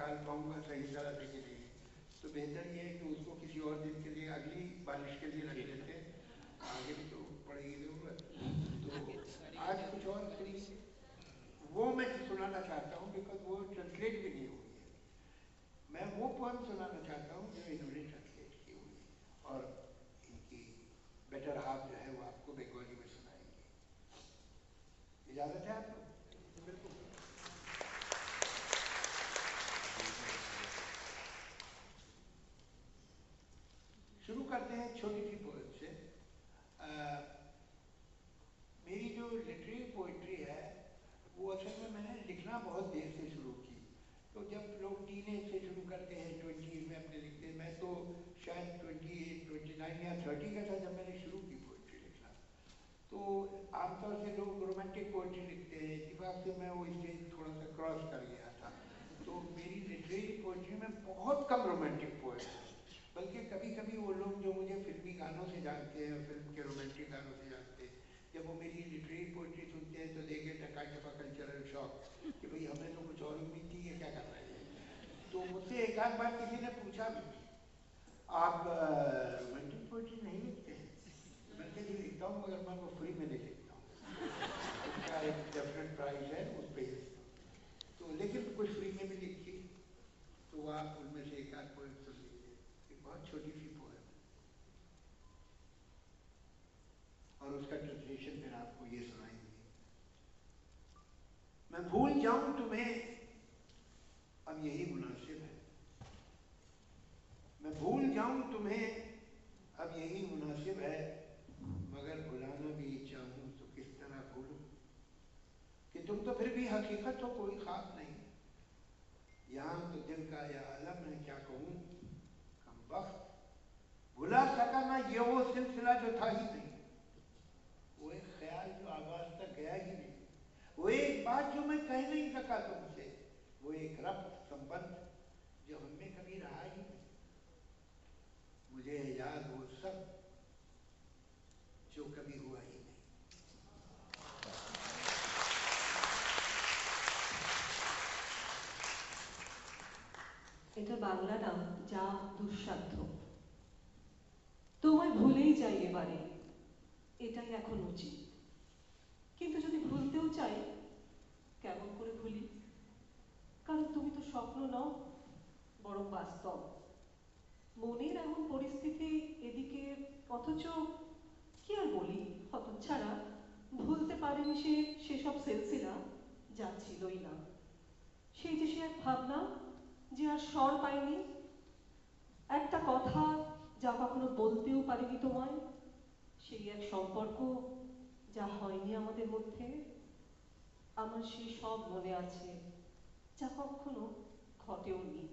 निकाल पाऊंगा सही तरह से कि नहीं, तो बेहतर ये है कि उसको किसी और दिन के लिए, अगली बारिश के लिए रख लेते हैं, आगे भी तो पड़ेगी जरूरत। तो आज कुछ और सुनिए, वो मैं सुनाना चाहता हूँ बिकॉज वो ट्रांसलेट भी नहीं हुई है। मैं वो पोएम सुनाना चाहता हूँ जो इन्होंने ट्रांसलेट की हुई है, और इनकी बेटर हाफ जो है वो आपको बंगाली में सुनाएंगे। इजाजत है आपको? बिल्कुल। शुरू करते हैं छोटी सी पोएम से। मेरी जो लिटरेरी पोइट्री है वो असल में मैंने लिखना बहुत देर से शुरू की। तो जब लोग टीनेज से शुरू करते हैं, 20s में अपने लिखते हैं, मैं तो शायद 28, 29 या 30 का था जब मैंने शुरू की पोइट्री लिखना। तो आमतौर से लोग रोमांटिक पोइट्री लिखते हैं, इत्तेफाक से मैं वो स्टेज थोड़ा सा क्रॉस कर गया था। तो मेरी लिटरेरी पोइट्री में बहुत कम रोमांटिक पोएम है, बल्कि कभी कभी वो लोग जो मुझे फिल्मी गानों से जानते हैं, फिल्म के रोमांटिक गानों से जानते हैं, जब वो मेरी लिटरेरी पोइट्री सुनते हैं तो they get a kind of a cultural shock कि भाई हमें तो कुछ और उम्मीद थी, ये क्या कर रहे हैं। तो मुझसे एक आध बार किसी ने पूछा भी, आप रोमांटिक पोइट्री नहीं लिखते हैं? मैं कहती लिखता हूँ, मगर मैं वो फ्री में नहीं लिखता हूँ, उसका एक डेफिनेट प्राइस है, उस पर ही लिखता हूँ। तो लेकिन कुछ फ्री में भी लिखी, तो आप उनमें से एक आध पोएम सुन लीजिए। एक बहुत छोटी सी पोएम है, और उसका ट्रांसलेशन फिर आपको ये सुनाएंगे। मैं भूल जाऊं तुम्हें अब यही मुनासिब है, मैं भूल जाऊं तुम्हें अब यही मुनासिब है, मगर भुलाना भी चाहूं तो किस तरह भूलूं, कि तुम तो फिर भी हकीकत हो कोई ख्वाब नहीं, यहाँ तो दिल का यह आलम है क्या कहूँ कम वक्त, भुला सका मैं ये वो सिलसिला जो था ही नहीं, वो एक ख्याल जो आवाज तक गया ही नहीं, वो एक बात जो मैं कह नहीं सका तुमसे, वो एक रब्त संबंध जो हमें कभी रहा ही नहीं, मुझे याद वो सब जो कभी हुआ ही नहीं। এটা বাংলা নাম যা দুঃসাধ্য। তোমায় ভুলেই যাই এবারে, এটাই এখন উচিত, কিন্তু যদি ভুলতেও চাই কেমন করে ভুলি, কারণ তুমি তো স্বপ্ন নও বরং বাস্তব। মনের এমন পরিস্থিতি এদিকে, অথচ কি আর বলি, হতচ্ছাড়া ভুলতে পারেনি সে সেসব সিলসিলা যা ছিলই না, সেই যে সে এক ভাবনা যে আর স্বর পায়নি, একটা কথা যা কখনো বলতেও পারিনি তোমায়, সেই এক সম্পর্ক যা হয়নি আমাদের মধ্যে। আমার সেই সব মনে আছে যা কখনো ঘটেওনি।